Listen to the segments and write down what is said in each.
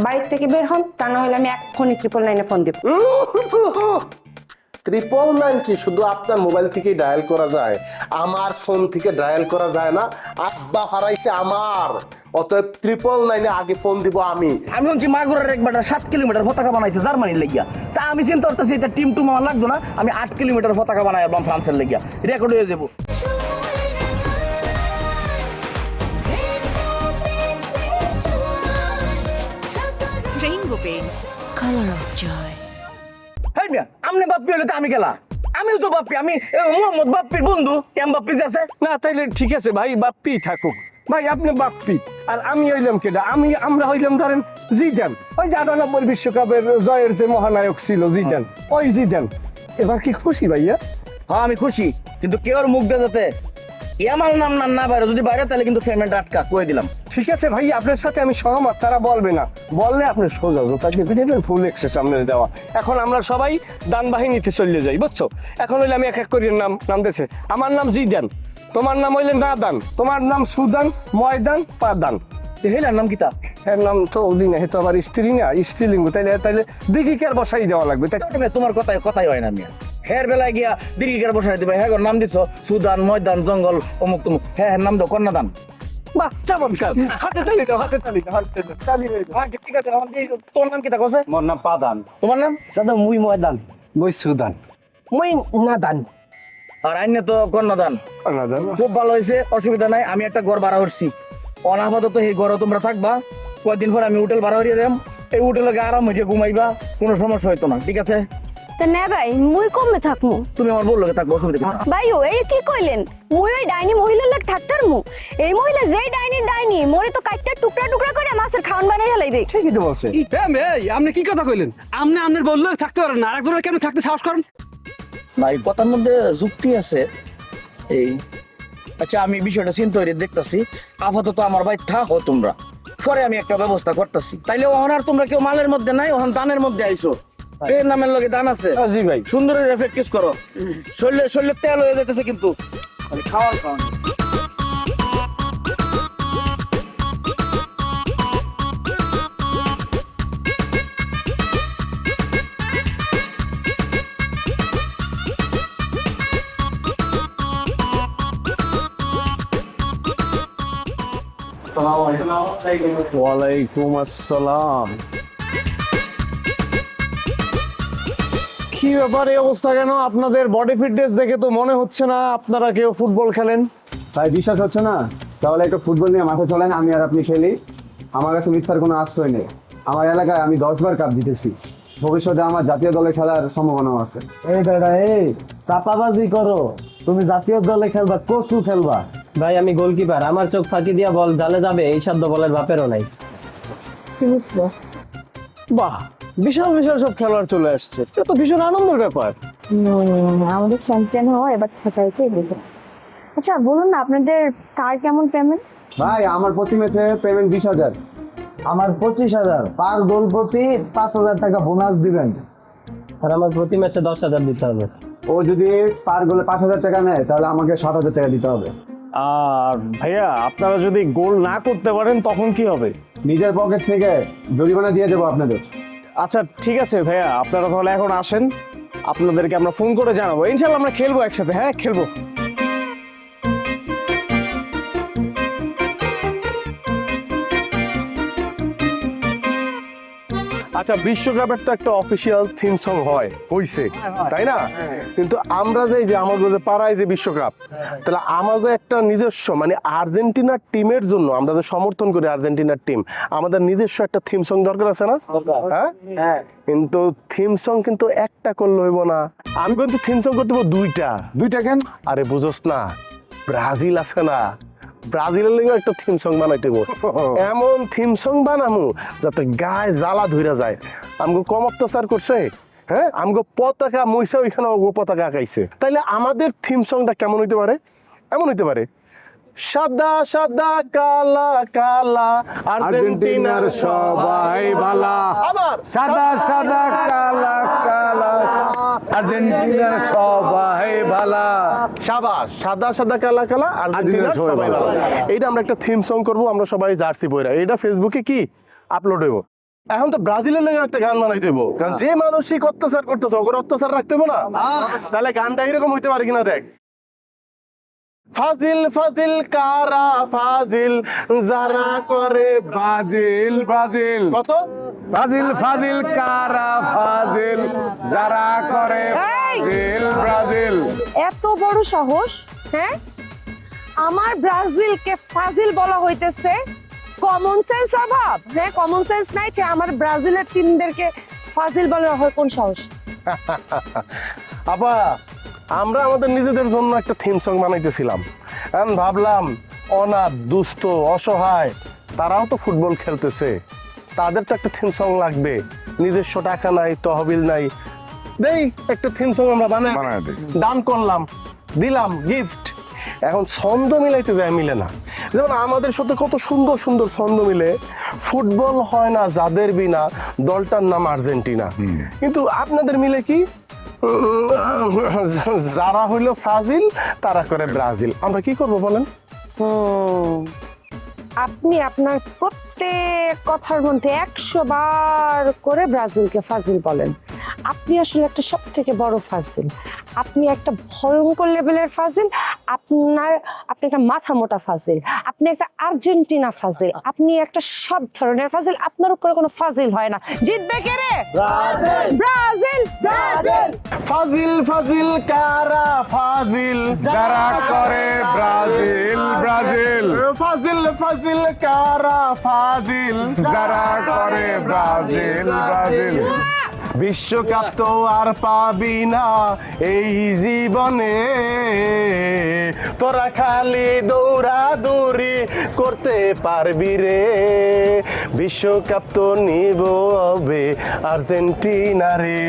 বাড়ির থেকে বের হন, তা না হলে আমি এক্ষুনি 999 ফোন দিব। 999 কি শুধু আপনার মোবাইল থেকেই ডায়াল করা যায়? আমার ফোন থেকে ডায়াল করা যায় না? আব্বা হারাইছে আমার, অতএব 999 আগে ফোন দিব আমি। আমি হচ্ছি মাগুরের একবার 7 কিলোমিটার পতাকা বানাইছে জার্মানির লেগিয়া, তা আমি চিন্তা করতেছি এটা টিম টুম আমার লাগতো না, আমি 8 কিলোমিটার পতাকা বানাই এবং ফ্রান্সের লেগিয়া রেকর্ড হয়ে যাবো। Rainbow Paints, color of joy. হেই মিয়া, আমনে বাপ্পি হলে তো আমি গেলা, আমিও তো বাপ্পি, আমি মোহাম্মদ বাপ্পির বন্ধু, এম বাপ্পি আছে না তাইলে ঠিক আছে ভাই, বাপ্পি থাকুক ভাই, আপনি বাপ্পি আর আমি হইলাম কেডা? আমরা হইলাম ধরেন জিদান, ওই যে 98 বিশ্বকাপের জয়ের যে মহানায়ক ছিল জিদান, ওই জিদান। এবার কি খুশি ভাইয়া? হ্যাঁ আমি খুশি, কিন্তু কেউ মুখ দিয়ে যাতে আমার নাম না বাইরে, যদি বাইরে তাহলে কিন্তু পেমেন্ট আটকা কয়ে দিলাম। ঠিক আছে ভাই, আপনার সাথে আমি সহমত, তারা বলবে না, বললে আপনি সোজা তাকে ফুল এক্সেস সামনে দেওয়া। এখন আমরা সবাই দান বাহিনীতে চলে যাই, বুঝছো? এখন হইলে আমি এক এক করে নাম দিয়েছে, আমার নাম জিদান, তোমার নাম হইলে নাদান, তোমার নাম সুদান, ময়দান, পাদান। হেলার নাম কিতা? এর নাম তো ওদিন তো আবার স্ত্রী না, স্ত্রীলিঙ্গ, তাইলে দিঘিকার বসাই দেওয়া লাগবে। তাই তোমার কথাই হয় না মিয়া, হের বেলায় গিয়া দীর্ঘিকার বসাই দিবে, হ্যাঁ নাম দিচ্ছ সুদান, ময়দান, জঙ্গল, অমুক তমুক, হ্যাঁ নাম দাও কন্যাদান। বাহ চমৎকার, হাতে তালি দাও, হাতে তালি দাও, হাতে তালি দাও। ঠিক আছে, তোমার নাম কিতা কছে? মোর নাম পাদান। তোমার নাম? দাদা মুই ময়দান, মই সুদান। মুই নাদান। আর আইনে তো কন্যাদান। খুব ভালো হয়েছে, অসুবিধা নাই, আমি একটা ঘর ভাড়া করছি, অনাপাতত এই ঘরে তোমরা থাকবা, কয়েকদিন পর আমি হোটেল ভাড়া করিয়ে দেব, এই হোটেলে আরাম হয়ে ঘুমাইবা, কোনো সমস্যা হইতো না, ঠিক আছে? তা না ভাই, মুই কমে থাকমু। তুমি আমার বললো থাকবো, অসুবিধা কি? ভাইও এই কি কইলেন? মুই ওই ডাইনি মহিলার লাগ থাকতার মু। এই মহিলা যেই ডাইনি মোরে তো কাটটা টুকরা টুকরা করে মাছের খাওয়ান বানাই হেলাইবে। ঠিকই তো বলছে। আপনি কি কথা কইলেন? আপনি বললে থাকতে পারেন না, আরেকজনের কেন থাকতে সাহস করেন? না, এই কথার মধ্যে যুক্তি আছে। এই আচ্ছা, আমি বিষয়টা চিন্তা করে দেখতেছি, আপাতত আমার ভাই থাকো তোমরা, পরে আমি একটা ব্যবস্থা করতেছি। তাইলে ওখানে আর তোমরা কেউ মালের মধ্যে নাই, ওখানে দানের মধ্যে আইসো। এর নামের লগে দান আছে। জি ভাই। সুন্দর প্র্যাকটিস করো, শরীরে তেল হয়ে যেতেছে কিন্তু খাওয়ার খাওয়ান। ওয়ালাইকুম আসসালাম। কি ব্যাপার, এই অবস্থা কেন? আপনাদের বডি ফিটনেস দেখে তো মনে হচ্ছে না আপনারা কেউ ফুটবল খেলেন। ভাই বিশ্বাস হচ্ছে না? তাহলে একটা ফুটবল নিয়ে মাঠে চলেন, আমি আর আপনি খেলি। আমার কাছে মিথ্যার কোনো আশ্রয় নেই। আমার এলাকায় আমি 10 বার কাপ জিতেছি। ভবিষ্যতে আমার জাতীয় দলে খেলার সম্ভাবনাও আছে। এই বেটা, এই চাপাবাজি করো, তুমি জাতীয় দলে খেলবা, কসু খেলবা? ভাই আমি গোলকিপার, আমার চোখ ফাঁকি দিয়া বল জালে যাবে এই শব্দ বলের বাপেরও নাই। বাহ, বিশাল বিশাল সব খেলোয়াড় চলে আসছে, এটা তো ভীষণ আনন্দের ব্যাপার। আমাদের চ্যাম্পিয়ন হওয়া এবার থাকাইছে। আচ্ছা বলুন না, আপনাদের কার কেমন পেমেন্ট? ভাই আমার প্রতি ম্যাচে পেমেন্ট 20,000। আমার 25,000, পার গোল প্রতি 5,000 টাকা বোনাস দিবেন। আর আমার প্রতি ম্যাচে 10,000 দিতে হবে। ও যদি পার গোলে 5,000 টাকা নেয় তাহলে আমাকে 7,000 টাকা দিতে হবে। আর ভাইয়া আপনারা যদি গোল না করতে পারেন তখন কি হবে? নিজের পকেট থেকে জরিমানা দিয়ে দেবো আপনাদের। আচ্ছা ঠিক আছে ভাইয়া, আপনারা তাহলে এখন আসেন, আপনাদেরকে আমরা ফোন করে জানাবো। ইনশাল্লাহ আমরা খেলবো একসাথে। হ্যাঁ খেলবো। আচ্ছা, বিশ্বকাপের তো একটা অফিসিয়াল থিম সং হইছে, তাই না? কিন্তু আমরা যে আমাদের যে পাড়ায় যে বিশ্বকাপ, তাহলে আমাদের একটা নিজস্ব মানে আর্জেন্টিনার টিমের জন্য আমরা যে সমর্থন করি আর্জেন্টিনার টিম, আমাদের নিজস্ব একটা থিম সং দরকার আছে না? হ্যাঁ, কিন্তু থিম সং কিন্তু একটা করলে হইব না, আমি কিন্তু থিম সং করতে পারবো দুইটা। কেন? আরে বুঝোস না, ব্রাজিল আছে না, ব্রাজিলের লেগে একটা থিম সং বানাইতে এমন থিম সং বানামু যাতে গায়ে জ্বালা ধইরা যায়। আমগো কম অত্যাচার করছে, হ্যাঁ, আমগো পতাকা মইসা ওইখানে পতাকা আঁকাইছে, তাইলে আমাদের থিম সংটা কেমন হইতে পারে? এমন হইতে পারে, সাদা সাদা কালা কালা আর্জেন্টিনার সবাই ভালা। আবার সাদা সাদা কালা কালা আর্জেন্টিনার সবাই ভালা। শাবাশ, সাদা সাদা কালা কালা আর্জেন্টিনার সবাই ভালা। এইটা আমরা একটা থিম সং করবো, আমরা সবাই জার্সি পরে, এইটা ফেসবুকে কি আপলোড হইব। এখন তো ব্রাজিলের লেগে একটা গান বানাই দেবো, কারণ যে মানসিক অত্যাচার করতেছে ওকে অত্যাচার রাখতে হবে না, তাহলে গানটা এরকম হইতে পারে কিনা দেখ। ফাজিল ফাজিল কারা ফাজিল যারা করে ব্রাজিল ব্রাজিল কত ব্রাজিল ফাজিল কারা ফাজিল যারা করে ব্রাজিল ব্রাজিল। এত বড় সাহস, হ্যাঁ? আমার ব্রাজিলকে ফাজিল বলা হইতেছে? কমন সেন্স অভাব, হ্যাঁ? কমন সেন্স নাই যে আমার ব্রাজিলের টিমদেরকে ফাজিল বলা হয়? কোন সাহস? আপা, আমরা আমাদের নিজেদের জন্য একটা থিম সং বানাইতেছিলাম, আমি ভাবলাম অনাথ দুস্থ অসহায় তারাও তো ফুটবল খেলতেছে, তাদের তো একটা থিম সং লাগবে, নিজস্ব টাকা নাই তহবিল নাই, দেই একটা থিম সং আমরা বানাই দান করলাম, দিলাম গিফট। এখন ছন্দ মিলাইতে যায় মিলে না, যেমন আমাদের সাথে কত সুন্দর সুন্দর ছন্দ মিলে, ফুটবল হয় না যাদের বিনা, দলটার নাম আর্জেন্টিনা, কিন্তু আপনাদের মিলে কি যারা হইলো ফাজিল তারা করে ব্রাজিল, আমরা কি করব বলেন? আপনি আপনার প্রত্যেক কথার মধ্যে 100 বার করে ব্রাজিলকে ফাজিল বলেন। আপনি আসলে একটা সব থেকে বড় ফাজিল, আপনি একটা ভয়ঙ্কর লেভেলের ফাজিল, আপনি একটা মাথা মোটা ফাজিল, আপনি একটা আর্জেন্টিনা ফাজিল, আপনি একটা সব ধরনের ফাজিল, আপনার উপরে কোনো ফাজিল হয় না। জিতবে কে রে? Brazil Brazil. ফাজিল ফাজিল কারা ফাজিল যারা করে ব্রাজিল ব্রাজিল। ফাজিল ফাজিল কারা ফাজিল যারা করে ব্রাজিল ব্রাজিল। বিশ্বকাপ তো আর পাবি না এই জীবনে, তোরা খালি দৌড়াদৌড়ি করতে পারবি রে, বিশ্বকাপ তো নিব হবে আর্জেন্টিনা রে।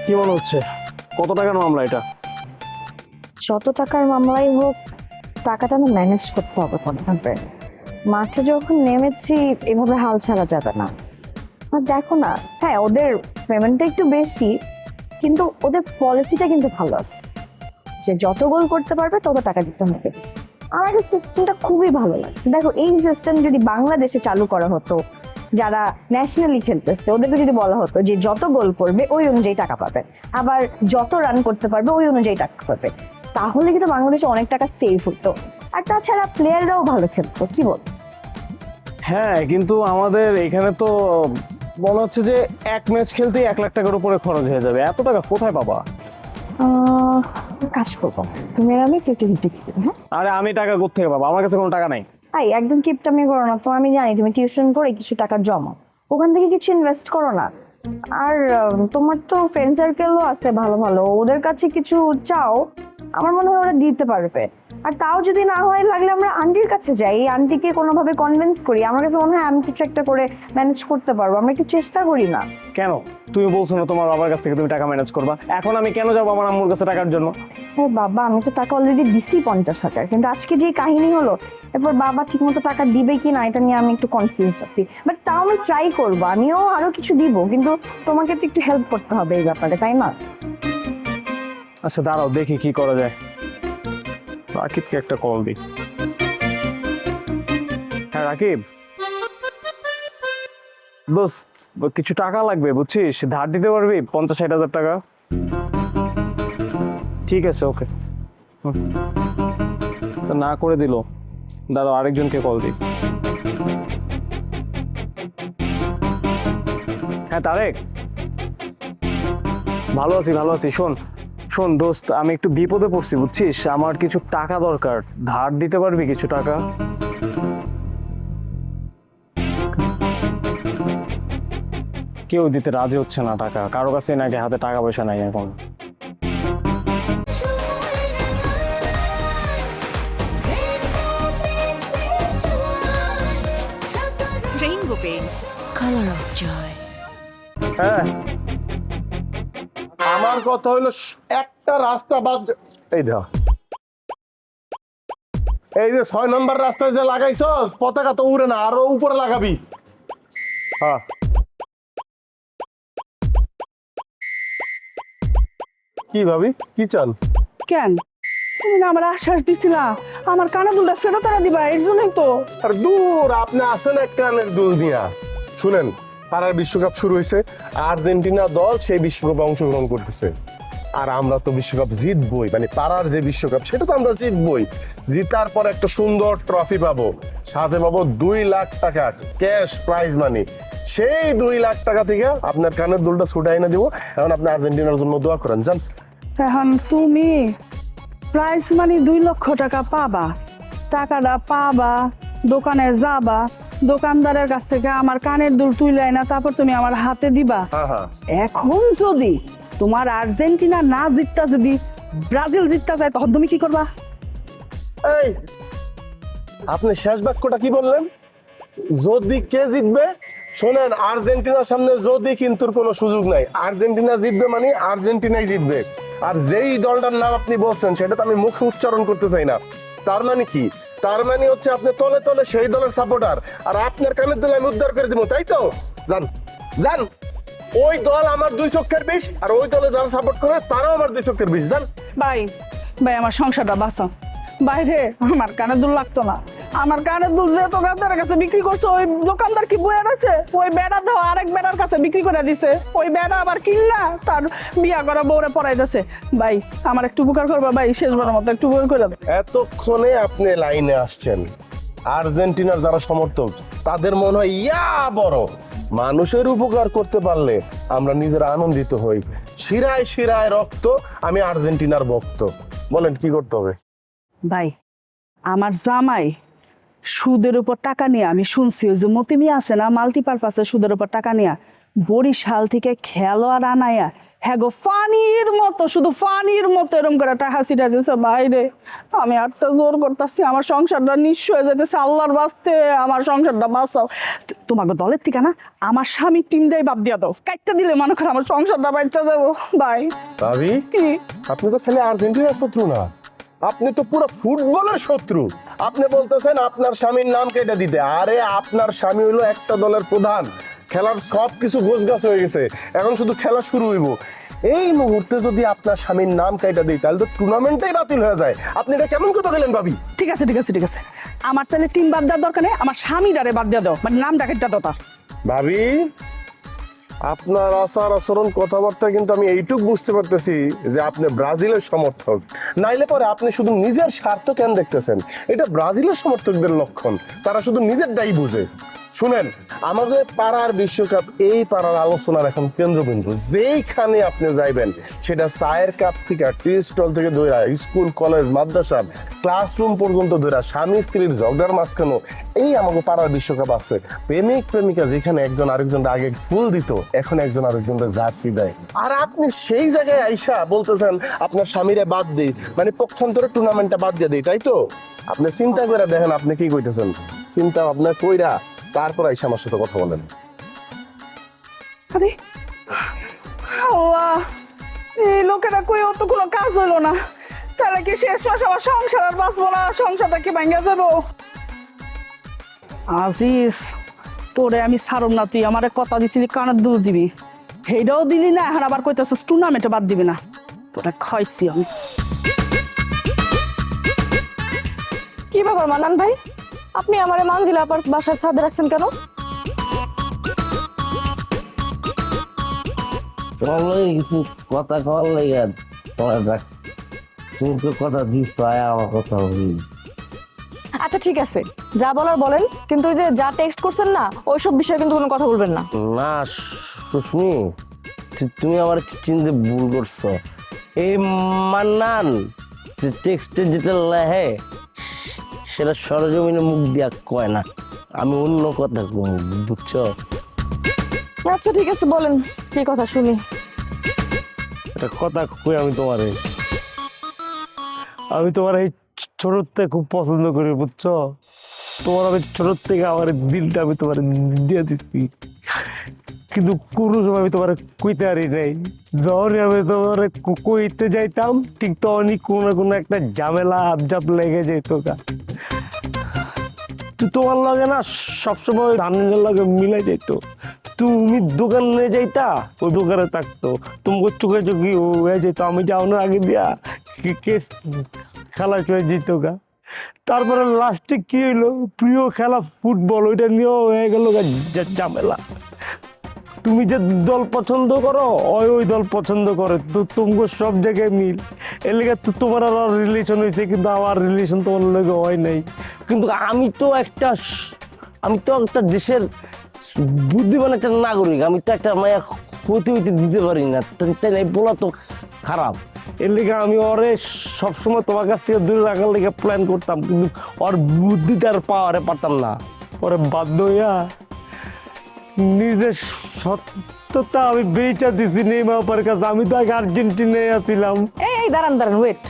কি মনে হচ্ছে কত টাকার মামলা এটা? যত টাকার মামলাই হোক, টাকাটা না ম্যানেজ করতে হবে কোনোভাবে। মাঠে যখন নেমেছি এভাবে হাল ছাড়া যাবে না। আর দেখো না, হ্যাঁ ওদের পেমেন্টটা একটু বেশি, কিন্তু ওদের পলিসিটা কিন্তু ভালো আছে, যে যত গোল করতে পারবে তত টাকা দিতে হবে। আমার কাছে সিস্টেমটা খুবই ভালো লাগছে। দেখো, এই সিস্টেম যদি বাংলাদেশে চালু করা হতো, যারা ন্যাশনালি খেলতেছে ওদেরকে যদি বলা হতো যে যত গোল করবে ওই অনুযায়ী টাকা পাবে, আবার যত রান করতে পারবে ওই অনুযায়ী টাকা পাবে, তাহলে কিন্তু বাংলাদেশে অনেক টাকা সেভ হতো। আর তাছাড়া প্লেয়াররাও ভালো খেলতো, কি বল? হ্যাঁ, কিন্তু আমাদের এখানে তো মনে হচ্ছে যে এক ম্যাচ খেলতেই 1 লাখ টাকার উপরে খরচ হয়ে যাবে, এত টাকা কোথায় পাবা? কাজ করবো, তুমি আর আমি 50-50 খেলবো। হ্যাঁ, আরে আমি টাকা কোত্থেকে পাবো? আমার কাছে কোনো টাকা নাই। তাই একদম কিপটামি করো না তো। আমি জানি তুমি টিউশন করে কিছু টাকা জমাও, ওখান থেকে কিছু ইনভেস্ট করো না। আর তোমার তো ফ্রেন্ড সার্কেলও আছে ভালো ভালো, ওদের কাছে কিছু চাও, আমার মনে হয় ওরা দিতে পারবে। আর তাও যদি না হয়, লাগলে আমরা আন্টির কাছে যাই, আন্টিকে কোনোভাবে কনভিন্স করি। আমার কাছে মনে হয় আমি কিছু একটা করে ম্যানেজ করতে পারবো, আমরা একটু চেষ্টা করি না? কেন? তুমি বলছো না তোমার বাবার কাছ থেকে তুমি টাকা ম্যানেজ করবা, এখন আমি কেন যাবো আমার আম্মুর কাছে টাকার জন্য? ও বাবা, আমি তো টাকা অলরেডি দিছি 50,000, কিন্তু আজকে যে কাহিনী হলো, এরপর বাবা ঠিক মতো টাকা দিবে কি না এটা নিয়ে আমি একটু কনফিউজড আছি। বাট তাও আমি ট্রাই করবো, আমিও আরো কিছু দিব, কিন্তু তোমাকে তো একটু হেল্প করতে হবে এই ব্যাপারে, তাই না? আচ্ছা দাঁড়াও, দেখি কি করা যায়। রাকিবকে একটা কল দিই। হ্যাঁ রাকিব, দোস্ত কিছু টাকা লাগবে বুঝছিস, ধার দিতে পারবি 50-60 হাজার টাকা? ঠিক আছে, ওকে। তো না করে দিল, দাদা আরেকজনকে কল দিই। হ্যাঁ তারেক, ভালো আছি ভালো আছি। শোন শোন দোস্ত, আমি একটু বিপদে পড়ছি বুঝছিস, আমার কিছু টাকা দরকার, ধার দিতে পারবি কিছু টাকা? কেউ দিতে রাজি হচ্ছে না টাকা, কারো কাছে নাকি হাতে টাকা পয়সা নাই এখন। Rainbow Paints, color of joy. হ্যাঁ, আমার কথা হইলো একটা রাস্তা বাদ, এই দেখ এই যে 6 নম্বর রাস্তায় যে লাগাইছস পতাকা তো উড়ে না, আরো উপরে লাগাবি। হ্যাঁ কি ভাবি, কি চান? কেন তুমি না আমার আশ্বাস দিছিলা আমার কানে দুলটা ফেরত তারা দিবা, এর জন্যই তো। আর দূর, আপনি আসেন এক কানের দুল দিয়া। শুনেন, পাড়ার বিশ্বকাপ শুরু হয়েছে, আর্জেন্টিনা দল সেই বিশ্বকাপে অংশগ্রহণ করতেছে। আর আমরা তো বিশ্বকাপ জিতবই, মানে পাড়ার যে বিশ্বকাপ সেটা তো আমরা জিতবই। জিতার পর একটা সুন্দর ট্রফি পাবো, সাথে পাবো 2 লাখ টাকা ক্যাশ প্রাইজ মানি। সেই 2 লাখ টাকা থেকে আপনার কানের দুলটা ছুটাই না দিব। এখন আপনি আর্জেন্টিনার জন্য দোয়া করেন, যান। এখন তুমি প্রাইস মানি 2 লক্ষ টাকা পাবা, টাকাটা পাবা, দোকানে যাবা, দোকানদারের কাছ থেকে আমার কানের দুল তুইলাই না, তারপর তুমি আমার হাতে দিবা। হ্যাঁ হ্যাঁ, এখন যদি তোমার আর্জেন্টিনা না জিততা, যদি ব্রাজিল জিততা যায়, তখন তুমি কি করবা? এই আপনি শেষ বাক্যটা কি বললেন? যদি কে জিতবে? শোনেন, আর্জেন্টিনার সামনে যদি কিন্তুর কোনো সুযোগ নাই। আর্জেন্টিনা জিতবে মানে আর্জেন্টিনাই জিতবে। আর যেই দলটার নাম আপনি বলছেন সেটা তো আমি মুখে উচ্চারণ করতে চাই না। তার মানে কি? তার মানে হচ্ছে আপনি তলে তলে সেই দলের সাপোর্টার, আর আপনার কানের দলে আমি উদ্ধার করে দিব, তাই তো? যান যান, ওই দল আমার 2 চক্ষের বিষ, আর ওই দলে যারা সাপোর্ট করে তারাও আমার 2 চক্ষের বিষ। যান। ভাই ভাই আমার সংসারটা বাঁচাও। বাইরে আমার কানের দুল লাগতো না, আমার কানের দুল যে দোকানদারের কাছে বিক্রি করছে, ওই দোকানদার কি বইয়া আছে, ওই বেড়া দাও আরেক বেড়ার কাছে বিক্রি করে দিছে, ওই বেড়া আবার কিনলা তার বিয়া করা বউরে পড়াই দিছে। ভাই আমার একটু উপকার করবা ভাই, শেষবারের মতো একটু উপকার করে দাও। এতক্ষণে আপনি লাইনে আসছেন। আর্জেন্টিনার যারা সমর্থক তাদের মনে হয় ইয়া বড়, মানুষের উপকার করতে পারলে আমরা নিজেরা আনন্দিত হই। শিরায় শিরায় রক্ত, আমি আর্জেন্টিনার ভক্ত। বলেন কি করতে হবে? ভাই আমার জামাই সুদের উপর টাকা নিয়ে, আমি শুনছি ওই যে মতিমি আছে না, মাল্টিপারপাসে সুদের উপর টাকা নিয়ে বরিশাল থেকে খেলোয়াড় আনায়া, হ্যাঁ গো ফানির মতো, শুধু ফানির মতো এরকম করে টাকা ছিটা দিয়েছে। বাইরে আমি একটা জোর করতেছি, আমার সংসারটা নিঃস্ব হয়ে যেতেছে, আল্লাহর বাস্তে আমার সংসারটা বাঁচাও। তোমাকে দলের থেকে না আমার স্বামী টিমটাই বাদ দিয়া দাও, কাটতে দিলে মনে করো আমার সংসারটা বাচ্চা যাবো। ভাই ভাবি, কি আপনি তো খালি আর্জেন্টিনার শত্রু না, আপনি তো পুরো ফুটবলের শত্রু। আপনি বলতেছেন আপনার স্বামীর নাম কেটে দিতে। আরে আপনার স্বামী হলো একটা দলের প্রধান, খেলার সব কিছু গোছগাছ হয়ে গেছে, এখন শুধু খেলা শুরু হইব। এই মুহূর্তে যদি আপনার স্বামীর নাম কেটে দিই তাহলে তো টুর্নামেন্টটাই বাতিল হয়ে যায়। আপনি এটা কেমন কথা বলেন ভাবি? ঠিক আছে ঠিক আছে ঠিক আছে, আমার তাহলে টিম বাদ দেওয়ার দরকার নেই, আমার স্বামীটারে বাদ দিয়ে দাও, মানে নামটা কেটে দাও তার। ভাবি, আপনার আচার আচরণ কথাবার্তা কিন্তু আমি এইটুক বুঝতে পারতেছি যে আপনি ব্রাজিলের সমর্থক। নাইলে পরে আপনি শুধু নিজের স্বার্থ কেন দেখতেছেন? এটা ব্রাজিলের সমর্থকদের লক্ষণ, তারা শুধু নিজেরটাই বুঝে। শুনেন, আমাদের পাড়ার বিশ্বকাপ এই পাড়ার আলোচনার এখন কেন্দ্রবিন্দু। যেইখানে আপনি যাইবেন, সেটা চায়ের কাপ থেকে, টি স্টল থেকে ধরা, স্কুল কলেজ মাদ্রাসা ক্লাসরুম পর্যন্ত ধরা, স্বামী স্ত্রীর ঝগড়ার মাঝখানেও এই আমাকে পাড়ার বিশ্বকাপ আছে। প্রেমিক প্রেমিকা যেখানে একজন আরেকজন আগে ফুল দিত, এখন একজন আরেকজনের জার্সি দেয়। আর আপনি সেই জায়গায় আইসা বলতেছেন আপনার স্বামীরে বাদ দিই, মানে পক্ষান্তরে টুর্নামেন্টটা বাদ দিয়ে দিই, তাই তো? আপনি চিন্তা করে দেখেন আপনি কি কইতেছেন। চিন্তা ভাবনা কইরা তারপর আইসা আমার সাথে কথা বলেন। আরে আল্লাহ, এই লোকেরা কই অত কোনো কাজ হইলো না, তাহলে কি শেষ মাস আমার সংসার আর বাঁচবো না, সংসারটা কি ভাঙ্গা যাবো? আজিজ, তোরে আমি ছাড়ব না, তুই আমারে কথা দিছিলি কানের দুল দিবি, সেইটাও দিলি না, এখন আবার কইতাছিস টুর্নামেন্টে বাদ দিবি না। তোরা খাইছি আমি। কি ব্যাপার মানান ভাই, আপনি আমারে মানজিলা আপার বাসার ছাদে রাখছেন কেন? কিছু কথা কওয়ার লাগে তুমি তো কথা দিস, আমার কথা বলি। আচ্ছা ঠিক আছে, যা বলার বলেন, কিন্তু ওই যে যা টেক্সট করছেন না, ওইসব বিষয়ে কিন্তু কোনো কথা বলবেন না। না সুস্মি, তুমি আমার চিনতে ভুল করছো। এই মান্নান যে টেক্সটে যেটা লেহে সেটা সরজমিনে মুখ দিয়া কয় না, আমি অন্য কথা কই, বুঝছো? আচ্ছা ঠিক আছে, বলেন কি কথা শুনি। একটা কথা কই, আমি তোমার এই ছোট থেকে খুব পছন্দ করি, বুঝছো? তোমার আমি ছোট থেকে আমার দিলটা আমি তোমার দিয়ে দিচ্ছি, কিন্তু কোনো সময় আমি তোমার কইতে পারি নাই। যখনই আমি তোমার কইতে যাইতাম, ঠিক তখনই কোনো কোনো একটা ঝামেলা আবজাব লেগে যেত। তোমার লগে না সবসময় ধানের লগে মিলে যেত, তুমি দোকানে যাইতা ও দোকানে থাকতো তোমাকে চোখে চোখে হয়ে যেত আমি যাওয়ানোর আগে দিয়া কেস খেলা চলে যেত গা। তারপরে লাস্টে কি হইলো, প্রিয় খেলা ফুটবল, ওইটা নিয়েও হয়ে গেল ঝামেলা। তুমি যে দল পছন্দ করো ওই দল পছন্দ করে, তো তোমাকে সব জায়গায় মিল, এর লেগে তো তোমার আর রিলেশন হয়েছে, কিন্তু আমার রিলেশন তোমার লেগে হয় নাই। কিন্তু আমি তো একটা দেশের বুদ্ধিমান একটা নাগরিক, আমি তো একটা মায়া ক্ষতি হইতে দিতে পারি না, তাই না? বলা তো খারাপ। এর লেগে আমি ওরে সবসময় তোমার কাছ থেকে দূরে রাখার লেগে প্ল্যান করতাম, কিন্তু ওর বুদ্ধিটা আর পাওয়ারে পারতাম না। পরে বাধ্য হইয়া নিজের সত্যতা আমি বেচা দিছি নেইমার কাছে। আমি তো আগে আর্জেন্টিনায় আছিলাম। এই দাঁড়ান ওয়েট,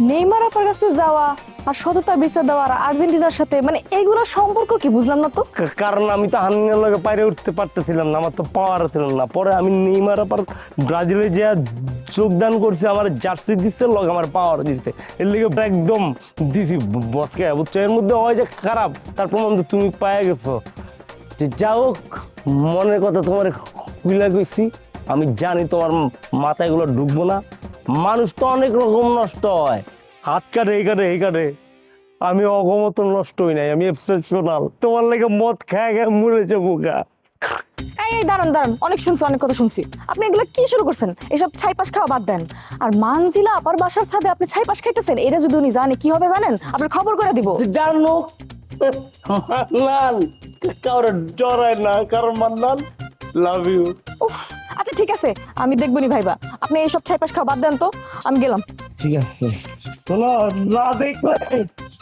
নেইমার আপার কাছে যাওয়া আর সততা বেচা দেওয়া আর আর্জেন্টিনার সাথে মানে এইগুলো সম্পর্ক কি বুঝলাম না তো। কারণ আমি তো হান্নার লগে বাইরে উঠতে পারতেছিলাম না, আমার তো পাওয়ার ছিল না। পরে আমি নেইমার আপার ব্রাজিলে যে যোগদান করছি, আমার জার্সি দিচ্ছে, লগে আমার পাওয়ার দিচ্ছে, এর লিগে একদম দিছি বসকে, বুঝছো? এর মধ্যে হয় যে খারাপ, তার প্রমাণ তো তুমি পায়ে গেছো। যা হোক, মনের কথা তোমার খুলে গেছি, আমি জানি তোমার মাথায় এগুলো ঢুকবো না। মানুষ তো অনেক রকম নষ্ট হয়, হাত কাটে এই কাটে, আমি অগমত নষ্ট হই নাই, আমি এক্সেপশনাল। তোমার লাগে মদ খায় মরেছে বোকা। এই দাঁড়ান অনেক শুনছি, অনেক কথা শুনছি। আপনি এগুলো কি শুরু করছেন? এসব ছাইপাশ খাওয়া বাদ দেন। আর মানজিলা আপার বাসার ছাদে আপনি ছাইপাশ খাইতেছেন, এটা যদি উনি জানে কি হবে জানেন? আপনার খবর করে দিব। জানো মান্নান কারো ডরায় না, কারো মান্নান লাভ ইউ। উফ, আচ্ছা ঠিক আছে, আমি দেখবনি ভাইবা। আপনি এইসব ছাইপাশ খাওয়া বাদ দেন তো, আমি গেলাম। ঠিক আছে, শোনো, না দেখলে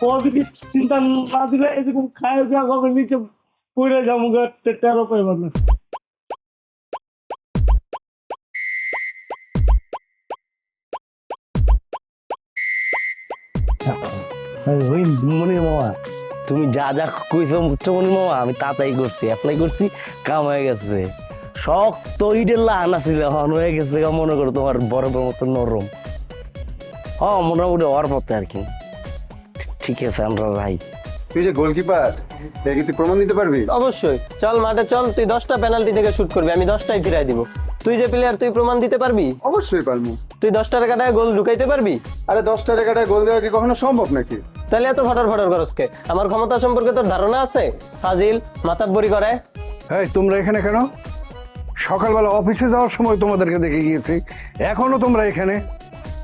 পজিটিভ চিন্তা না দিলে এরকম খায় যা কবে নিচে পড়ে যাবো, টেরো পাইবার না। মনি মামা, তুমি যা যা কইছো মনি মামা, আমি তাড়াতাড়ি করছি, অ্যাপ্লাই করছি, কাম হয়ে গেছে। শখ তো ইটের লাহানা ছিল, হন হয়ে গেছে, মনে করো তোমার বরফের মতো নরম। হ্যাঁ, মোটামুটি হওয়ার পথে আর কি। ঠিক আছে, আমরা ভাই। তুই যে গোলকিপার, দেখি তুই প্রমাণ দিতে পারবি? অবশ্যই, চল মাঠে চল, তুই 10টা পেনাল্টি থেকে শুট করবি, আমি 10টাই ফিরাই দিব। তুই যে প্লেয়ার, তুই প্রমাণ দিতে পারবি? অবশ্যই পারবো। তুই 10টা টাকাটায় গোল ঢুকাইতে পারবি? আরে 10টা টাকাটায় গোল দেওয়া কি কখনো সম্ভব নাকি? তাহলে এত ফটর খরচকে? আমার ক্ষমতা সম্পর্কে তোর ধারণা আছে? ফাজিল, মাতাব্বরি করে। এই তোমরা এখানে কেন? সকালবেলা অফিসে যাওয়ার সময় তোমাদেরকে দেখে গিয়েছি, এখনো তোমরা এখানে,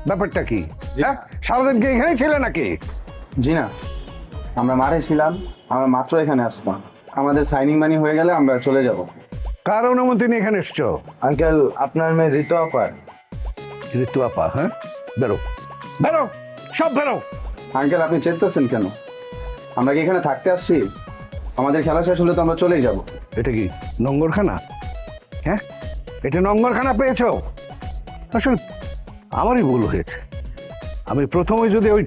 ব্যাপারটা কি? হ্যাঁ, সারাদিন কি এখানে ছিলে নাকি? জি না, আমরা মাঠে ছিলাম, আমরা মাত্র এখানে আসলাম। আমাদের সাইনিং মানি হয়ে গেলে আমরা চলে যাব। কার অনুমতি নিয়ে এখানে এসছো? আঙ্কেল, আপনার মেয়ে ঋতু আপার। ঋতু আপা? হ্যাঁ, বেরো বেরো, সব বেরো। আঙ্কেল, আপনি চেতেছেন কেন? আমরা কি এখানে থাকতে আসছি? আমাদের খেলা শেষ হলে তো আমরা চলেই যাব। এটা কি নোংরখানা? হ্যাঁ, এটা নোংরখানা পেয়েছো? আসলে আমারই ভুল হয়েছে। আমি প্রথমে যদি ওই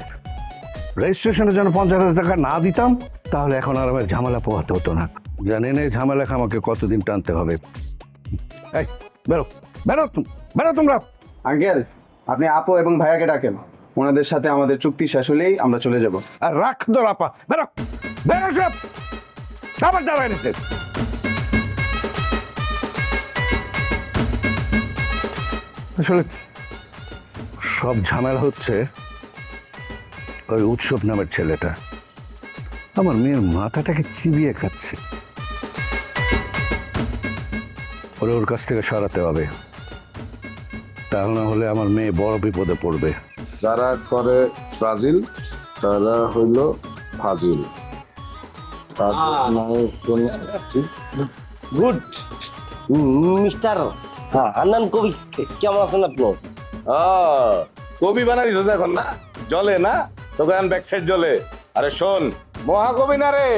রেজিস্ট্রেশনের জন্য 50,000 টাকা না দিতাম, তাহলে এখন আর আমার ঝামেলা পোহাতে হতো না। জানেন এই ঝামেলা আমাকে কতদিন টানতে হবে। এই বেরো বেরো, বেরো তোমরা। আঙ্কেল, আপনি আপু এবং ভাইয়াকে ডাকেন, ওনাদের সাথে আমাদের চুক্তি শেষ হলেই আমরা চলে যাব। আর রাখ তোর আপা, বেরো বেরো সব, আবার দাঁড়ায় নিতে। আসলে সব ঝামেলা হচ্ছে ওই উৎসব নামের ছেলেটা, আমার মেয়ের মাথাটাকে চিবিয়ে খাচ্ছে। ওর কাছ থেকে সরাতে হবে, তা না হলে আমার মেয়ে বড় বিপদে পড়বে। যারা করে ব্রাজিল তারা হইল ফাজিল। গুড মিস্টার হান্নান কবি, কেমন আছেন আপনি? কবি বানা দিছ এখন না, জলে না তোকে এখন ব্যাক সাইড জলে। আরে শোন, মহাকবি না রে,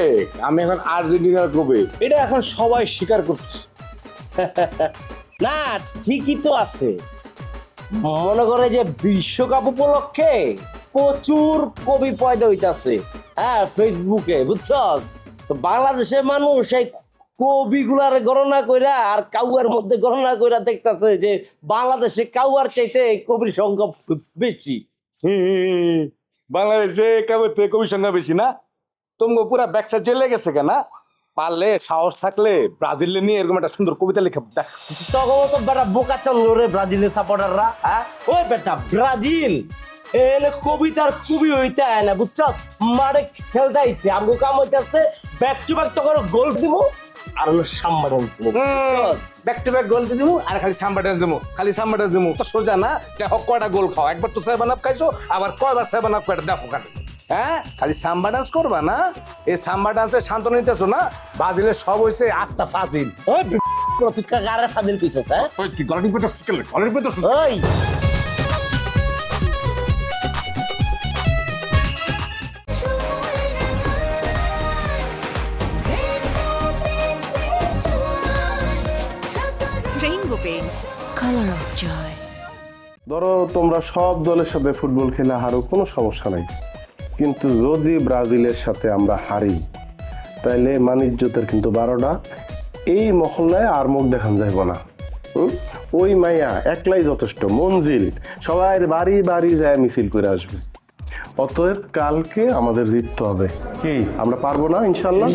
আমি এখন আর্জেন্টিনার কবি, এটা এখন সবাই স্বীকার করছে। না, ঠিকই তো আছে। মনে করে যে বিশ্বকাপ উপলক্ষে প্রচুর কবি পয়দা হইতাছে, হ্যাঁ, ফেসবুকে, বুঝছো? তো বাংলাদেশের মানুষ এই কবিগুলার গণনা কইরা আর কাউয়ার মধ্যে গণনা কইরা দেখতাছে যে বাংলাদেশে কাউয়ার চাইতে কবির সংখ্যা বেশি। বাংলাদেশে কবির সংখ্যা বেশি না? তুমি পুরা ব্যাক সাইড জেলে গেছে কেনা? পারলে সাহস থাকলে ব্রাজিল নিয়ে এরকম একটা সুন্দর কবিতা লিখে দেখ। তখন তো বেটা বোকা চন্দ্রে ব্রাজিলের সাপোর্টাররা, হ্যাঁ ওই বেটা ব্রাজিল এলে কবিতার খুবই হইতে আয় না বুঝছ, মারে খেলতে আইছে আমগো কাম হইতাছে ব্যাক টু ব্যাক তো করে গোল দিমু আর হলো সম্মান দিমু। ব্যাক টু ব্যাক গোল দিয়ে দিমু আর খালি সাম্বা ডান্স দিমু, খালি সাম্বা ডান্স দিমু। তো সোজা না, দেখো কয়টা গোল খাও, একবার তো 7 আপ খাইছো, আবার কয়বার 7 আপ করে দেখো কাটে। হ্যাঁ খালি সাম্বা ডান্স করবা না, এই সাম্বা ডান্সে শান্তনা নিতেছো না, ব্রাজিলের সব হইছে আস্তা ফাজিল। ওই প্রতিকা গারে ফাজিল কইছস, হ্যাঁ ওই কি গলাটি পেটো স্কেল, গলাটি পেটো ওই Rainbow Paints, color of joy. ধরো তোমরা সব দলের সাথে ফুটবল খেলে হারো, কোনো সমস্যা নাই, কিন্তু যদি ব্রাজিলের সাথে আমরা হারি তাহলে মানিজ্যতের কিন্তু 12টা, এই মহল্লায় আর মুখ দেখান যাইব না। ওই মাইয়া একলাই যথেষ্ট, মঞ্জিল সবাই বাড়ি বাড়ি যায় মিছিল করে আসবে। অতএব কালকে আমাদের জিততে হবে। কি আমরা পারবো না ইনশাল্লাহ?